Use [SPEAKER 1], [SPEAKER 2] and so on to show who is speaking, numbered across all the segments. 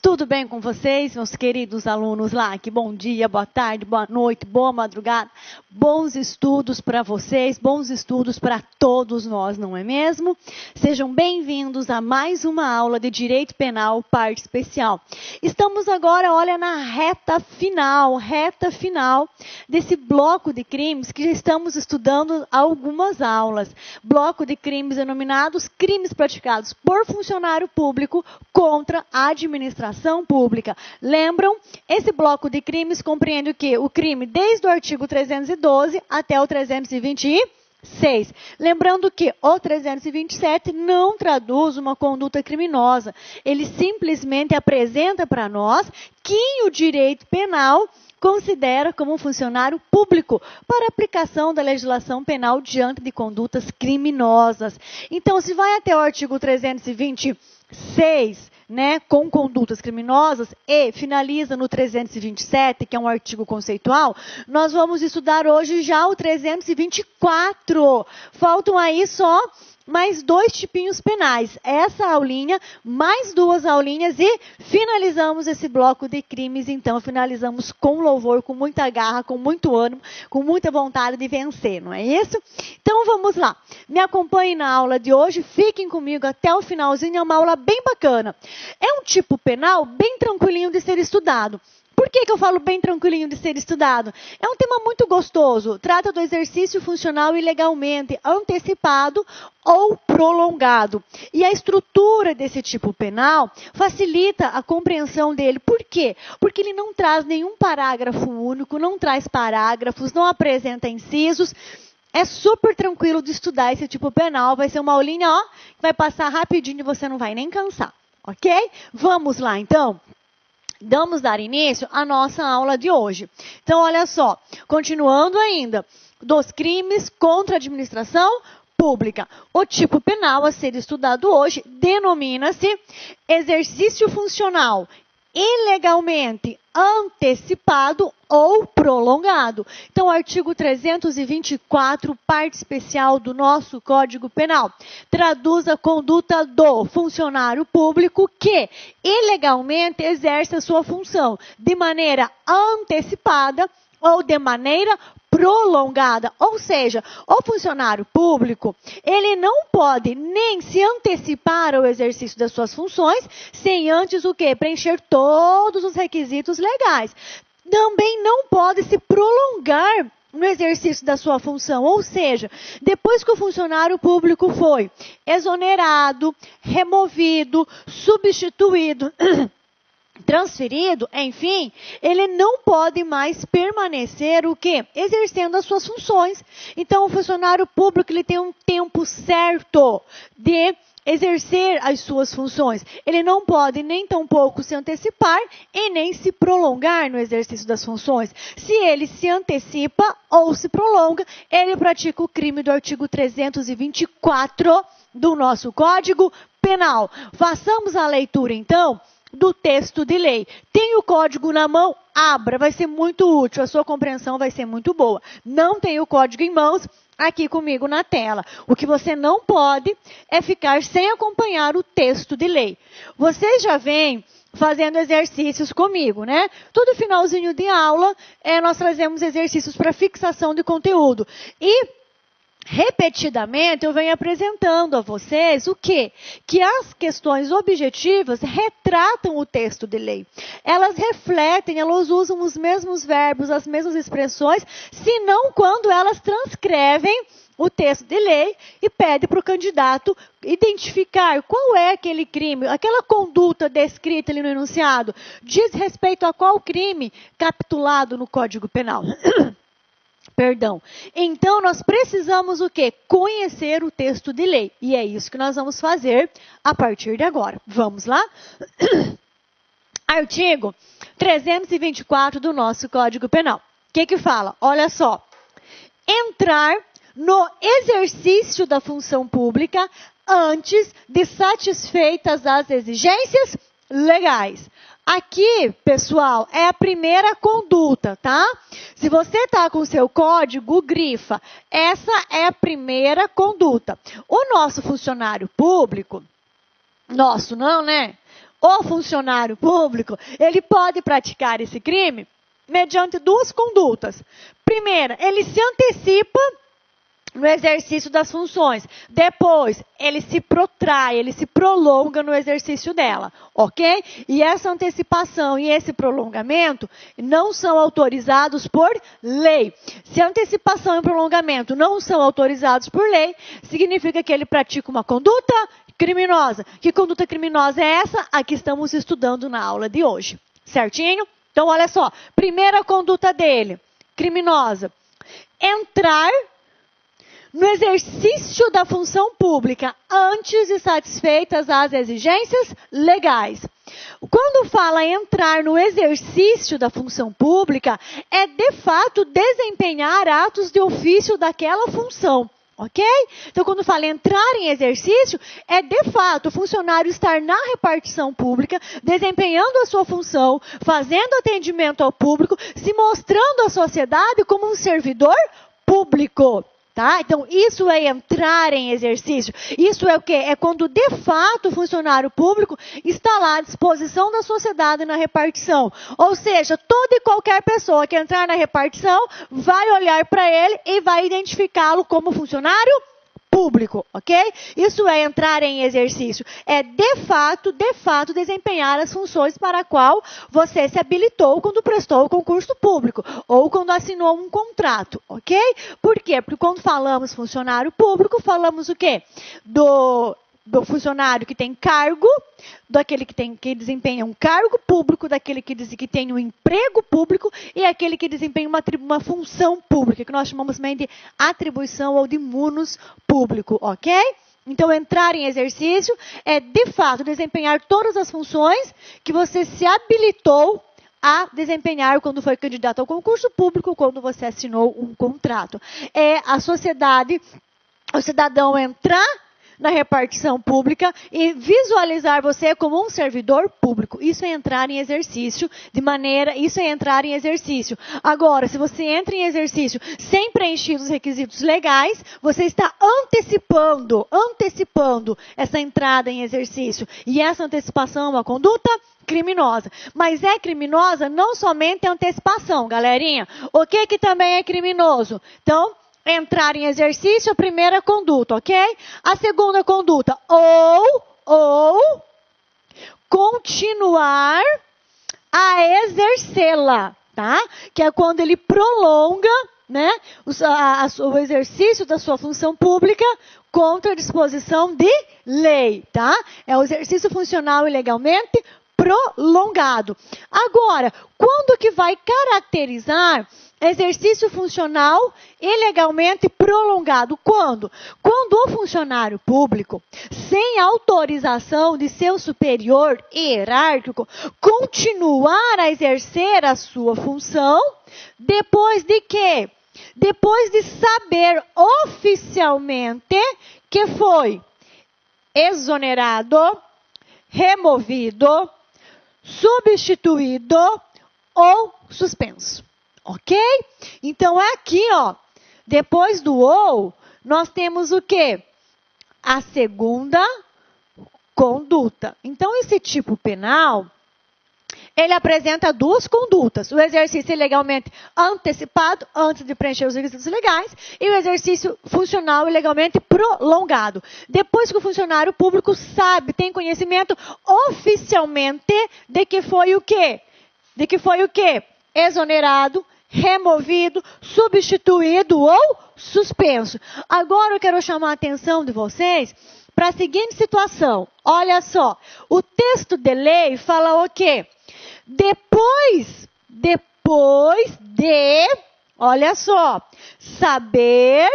[SPEAKER 1] Tudo bem com vocês, meus queridos alunos lá? Que bom dia, boa tarde, boa noite, boa madrugada. Bons estudos para vocês, bons estudos para todos nós, não é mesmo? Sejam bem-vindos a mais uma aula de Direito Penal, parte especial. Estamos agora, olha, na reta final desse bloco de crimes que já estamos estudando há algumas aulas. Bloco de crimes denominados crimes praticados por funcionário público contra a administração pública. Lembram? Esse bloco de crimes compreende o quê? O crime desde o artigo 312 até o 326. Lembrando que o 327 não traduz uma conduta criminosa. Ele simplesmente apresenta para nós que o direito penal considera como um funcionário público para aplicação da legislação penal diante de condutas criminosas. Então, se vai até o artigo 326, com condutas criminosas e finaliza no 327, que é um artigo conceitual, nós vamos estudar hoje já o 324. Faltam aí só mais 2 tipinhos penais. Essa aulinha, mais 2 aulinhas e finalizamos esse bloco de crimes. Então, finalizamos com louvor, com muita garra, com muito ânimo, com muita vontade de vencer, não é isso? Então, vamos lá. Me acompanhem na aula de hoje, fiquem comigo até o finalzinho, é uma aula bem bacana. É um tipo penal bem tranquilinho de ser estudado. Por que eu falo bem tranquilinho de ser estudado? É um tema muito gostoso. Trata do exercício funcional ilegalmente antecipado ou prolongado. E a estrutura desse tipo penal facilita a compreensão dele. Por quê? Porque ele não traz nenhum parágrafo único, não traz parágrafos, não apresenta incisos. É super tranquilo de estudar esse tipo penal. Vai ser uma aulinha, que vai passar rapidinho e você não vai nem cansar. Ok? Vamos lá, então. Vamos dar início à nossa aula de hoje. Então, olha só, continuando ainda, dos crimes contra a administração pública. O tipo penal a ser estudado hoje denomina-se exercício funcional ilegalmente antecipado ou prolongado. Então, artigo 324, parte especial do nosso Código Penal, traduz a conduta do funcionário público que ilegalmente exerce a sua função de maneira antecipada ou de maneira prolongada, ou seja, o funcionário público, ele não pode nem se antecipar ao exercício das suas funções sem antes o quê? Preencher todos os requisitos legais. Também não pode se prolongar no exercício da sua função, ou seja, depois que o funcionário público foi exonerado, removido, substituído, transferido, enfim, ele não pode mais permanecer o quê? Exercendo as suas funções. Então, o funcionário público ele tem um tempo certo de exercer as suas funções. Ele não pode nem tampouco se antecipar e nem se prolongar no exercício das funções. Se ele se antecipa ou se prolonga, ele pratica o crime do artigo 324 do nosso Código Penal. Façamos a leitura, então, do texto de lei. Tem o código na mão? Abra, vai ser muito útil, a sua compreensão vai ser muito boa. Não tem o código em mãos? Aqui comigo na tela. O que você não pode é ficar sem acompanhar o texto de lei. Vocês já vêm fazendo exercícios comigo, né? Todo finalzinho de aula, nós trazemos exercícios para fixação de conteúdo. E repetidamente, eu venho apresentando a vocês o quê? Que as questões objetivas retratam o texto de lei. Elas refletem, elas usam os mesmos verbos, as mesmas expressões, se não quando elas transcrevem o texto de lei e pede para o candidato identificar qual é aquele crime, aquela conduta descrita ali no enunciado, diz respeito a qual crime capitulado no Código Penal. Perdão. Então, nós precisamos o quê? Conhecer o texto de lei. E é isso que nós vamos fazer a partir de agora. Vamos lá? Artigo 324 do nosso Código Penal. O que fala? Olha só. Entrar no exercício da função pública antes de satisfeitas as exigências legais. Aqui, pessoal, é a primeira conduta, tá? Se você está com o seu código, grifa. Essa é a primeira conduta. O nosso funcionário público, nosso não, né? o funcionário público, ele pode praticar esse crime mediante duas condutas. Primeira, ele se antecipa no exercício das funções. Depois, ele se protrai, ele se prolonga no exercício dela, ok? E essa antecipação e esse prolongamento não são autorizados por lei. Se a antecipação e prolongamento não são autorizados por lei, significa que ele pratica uma conduta criminosa. Que conduta criminosa é essa? A que estamos estudando na aula de hoje, certinho? Então, olha só, primeira conduta dele, criminosa, entrar no exercício da função pública antes de satisfeitas as exigências legais. Quando fala entrar no exercício da função pública, é de fato desempenhar atos de ofício daquela função. Ok? Então, quando fala entrar em exercício, é de fato o funcionário estar na repartição pública, desempenhando a sua função, fazendo atendimento ao público, se mostrando à sociedade como um servidor público. Tá? Então, isso é entrar em exercício. Isso é o quê? É quando, de fato, o funcionário público está lá à disposição da sociedade na repartição. Ou seja, toda e qualquer pessoa que entrar na repartição vai olhar para ele e vai identificá-lo como funcionário público, ok? Isso é entrar em exercício. É, de fato, desempenhar as funções para a qual você se habilitou quando prestou o concurso público ou quando assinou um contrato, ok? Por quê? Porque quando falamos funcionário público, falamos o quê? Do funcionário que tem cargo, daquele que desempenha um cargo público, daquele que tem um emprego público e aquele que desempenha uma função pública, que nós chamamos também de atribuição ou de munus público, ok? Então, entrar em exercício é, de fato, desempenhar todas as funções que você se habilitou a desempenhar quando foi candidato ao concurso público, quando você assinou um contrato. É a sociedade, o cidadão entrar na repartição pública e visualizar você como um servidor público. Isso é entrar em exercício isso é entrar em exercício. Agora, se você entra em exercício sem preencher os requisitos legais, você está antecipando essa entrada em exercício. E essa antecipação é uma conduta criminosa. Mas é criminosa não somente a antecipação, galerinha. O que também é criminoso? Então, entrar em exercício, a primeira conduta, ok? A segunda conduta, ou continuar a exercê-la, tá? Que é quando ele prolonga, né, o exercício da sua função pública contra a disposição de lei, tá? É o exercício funcional ilegalmente prolongado. Agora, quando que vai caracterizar exercício funcional ilegalmente prolongado? Quando? Quando o funcionário público, sem autorização de seu superior hierárquico, continuar a exercer a sua função, depois de quê? Depois de saber oficialmente que foi exonerado, removido, substituído ou suspenso. Ok? Então, é aqui, ó, depois do ou, nós temos o quê? A segunda conduta. Então, esse tipo penal, ele apresenta duas condutas. O exercício ilegalmente antecipado, antes de preencher os requisitos legais, e o exercício funcional ilegalmente prolongado. Depois que o funcionário público sabe, tem conhecimento oficialmente de que foi o quê? De que foi o quê? Exonerado, removido, substituído ou suspenso. Agora eu quero chamar a atenção de vocês para a seguinte situação. Olha só, o texto de lei fala o quê? Depois de, olha só, saber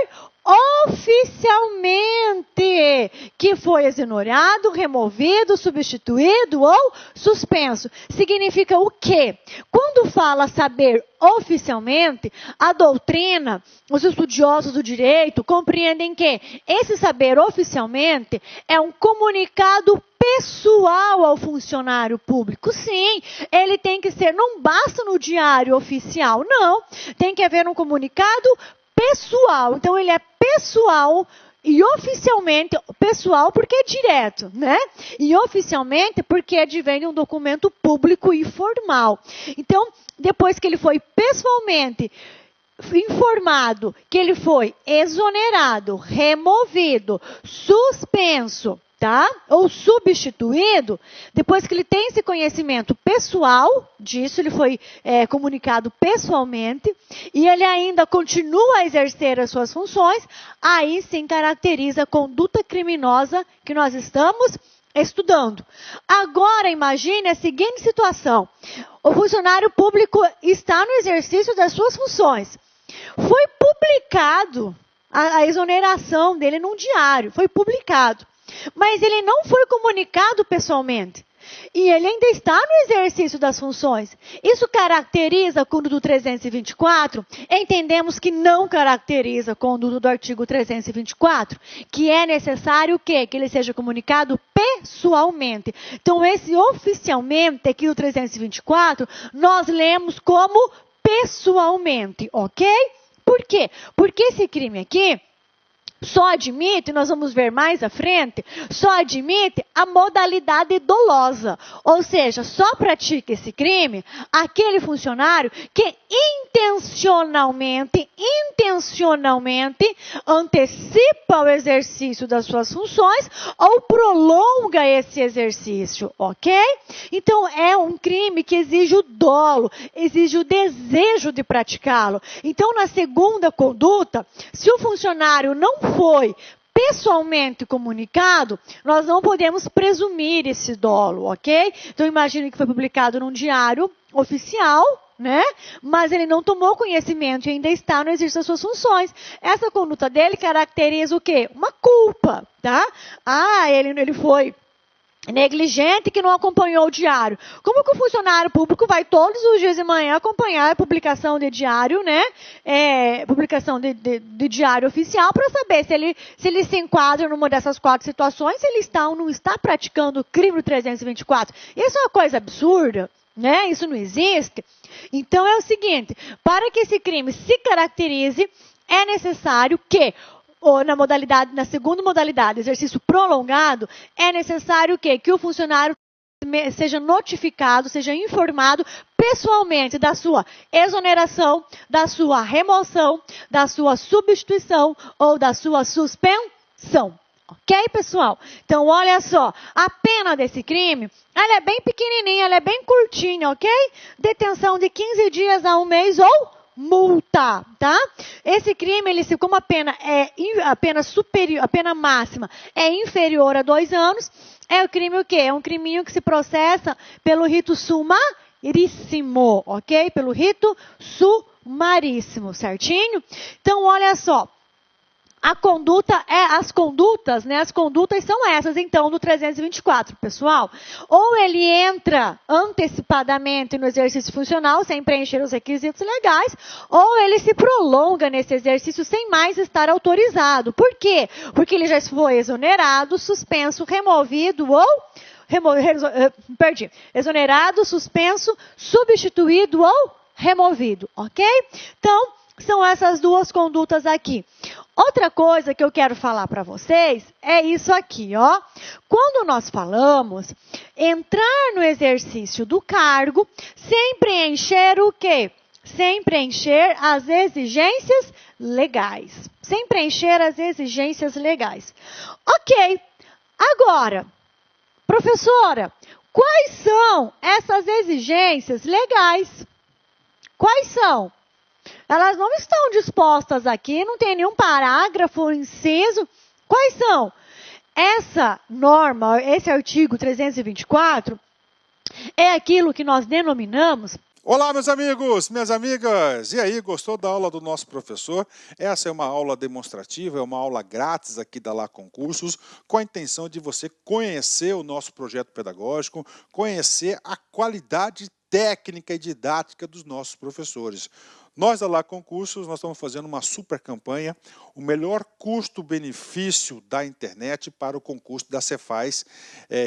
[SPEAKER 1] oficialmente que foi exonerado, removido, substituído ou suspenso. Significa o quê? Quando fala saber oficialmente, a doutrina, os estudiosos do direito compreendem que esse saber oficialmente é um comunicado pessoal ao funcionário público. Sim, ele tem que ser, não basta no diário oficial, não. Tem que haver um comunicado pessoal. Então, ele é pessoal E oficialmente, pessoal, porque é direto, né? E oficialmente, porque advém de um documento público e formal. Então, depois que ele foi pessoalmente informado que ele foi exonerado, removido, suspenso, tá? Ou substituído, depois que ele tem esse conhecimento pessoal disso, ele foi comunicado pessoalmente, e ele ainda continua a exercer as suas funções, aí sim caracteriza a conduta criminosa que nós estamos estudando. Agora, imagine a seguinte situação. O funcionário público está no exercício das suas funções. Foi publicado a exoneração dele num diário, foi publicado. Mas ele não foi comunicado pessoalmente. E ele ainda está no exercício das funções. Isso caracteriza a conduta do 324? Entendemos que não caracteriza a conduta do artigo 324, que é necessário o quê? Que ele seja comunicado pessoalmente. Então, esse oficialmente aqui do 324, nós lemos como pessoalmente, ok? Por quê? Porque esse crime aqui só admite, nós vamos ver mais à frente, só admite a modalidade dolosa. Ou seja, só pratica esse crime aquele funcionário que intencionalmente antecipa o exercício das suas funções ou prolonga esse exercício, ok? Então, é um crime que exige o dolo, exige o desejo de praticá-lo. Então, na segunda conduta, se o funcionário não foi pessoalmente comunicado, nós não podemos presumir esse dolo, ok? Então, imagine que foi publicado num diário oficial, né? Mas ele não tomou conhecimento e ainda está no exercício das suas funções. Essa conduta dele caracteriza o quê? Uma culpa, tá? Ele foi negligente que não acompanhou o diário. Como que o funcionário público vai todos os dias de manhã acompanhar a publicação de diário, né? Publicação de diário oficial para saber se ele se enquadra numa dessas 4 situações, se ele está ou não está praticando o crime do 324. Isso é uma coisa absurda, né? Isso não existe. Então é o seguinte, para que esse crime se caracterize, é necessário que ou na segunda modalidade, exercício prolongado, é necessário o quê? Que o funcionário seja notificado, seja informado pessoalmente da sua exoneração, da sua remoção, da sua substituição ou da sua suspensão. Ok, pessoal? Então, olha só, a pena desse crime, ela é bem pequenininha, ela é bem curtinha, ok? Detenção de 15 dias a 1 mês ou multa, tá? Esse crime, como a pena a pena máxima é inferior a 2 anos, é o crime o quê? É um criminho que se processa pelo rito sumaríssimo, ok? Pelo rito sumaríssimo, certinho? Então, olha só. As condutas são essas, então, do 324, pessoal. Ou ele entra antecipadamente no exercício funcional, sem preencher os requisitos legais, ou ele se prolonga nesse exercício sem mais estar autorizado. Por quê? Porque ele já foi exonerado, suspenso, removido ou... exonerado, suspenso, substituído ou removido, ok? Então, são essas 2 condutas aqui. Outra coisa que eu quero falar para vocês é isso aqui, ó. Quando nós falamos entrar no exercício do cargo sem preencher o quê? Sem preencher as exigências legais. Sem preencher as exigências legais. Ok. Agora, professora, quais são essas exigências legais? Quais são? Elas não estão dispostas aqui, não tem nenhum parágrafo, inciso. Quais são? Essa norma, esse artigo 324, é aquilo que nós denominamos...
[SPEAKER 2] Olá, meus amigos, minhas amigas! E aí, gostou da aula do nosso professor? Essa é uma aula demonstrativa, é uma aula grátis aqui da Lá Concursos, com a intenção de você conhecer o nosso projeto pedagógico, conhecer a qualidade técnica e didática dos nossos professores. Nós, da Lá Concursos, nós estamos fazendo uma super campanha, o melhor custo-benefício da internet para o concurso da Cefaz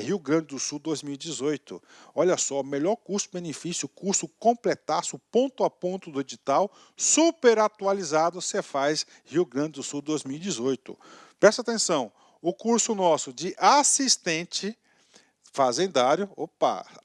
[SPEAKER 2] Rio Grande do Sul 2018. Olha só, melhor custo-benefício, curso completaço, ponto a ponto do edital, super atualizado Cefaz Rio Grande do Sul 2018. Presta atenção, o curso nosso de assistente fazendário,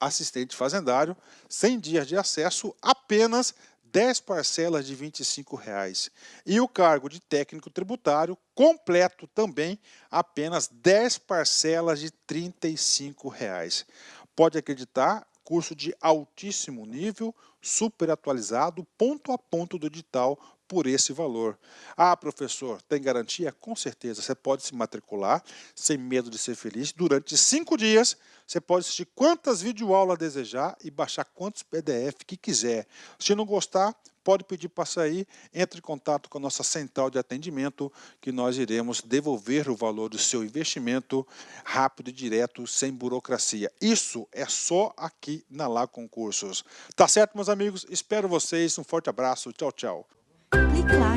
[SPEAKER 2] assistente fazendário, 100 dias de acesso, apenas 10 parcelas de R$ 25,00. E o cargo de técnico tributário completo também, apenas 10 parcelas de R$ 35,00. Pode acreditar, curso de altíssimo nível, super atualizado, ponto a ponto do edital, por esse valor. Ah, professor, tem garantia? Com certeza, você pode se matricular sem medo de ser feliz. Durante 5 dias, você pode assistir quantas videoaulas desejar e baixar quantos PDF que quiser. Se não gostar, pode pedir para sair, entre em contato com a nossa central de atendimento, que nós iremos devolver o valor do seu investimento rápido e direto, sem burocracia. Isso é só aqui na Lá Concursos. Tá certo, meus amigos? Espero vocês. Um forte abraço. Tchau, tchau.
[SPEAKER 1] Clique lá.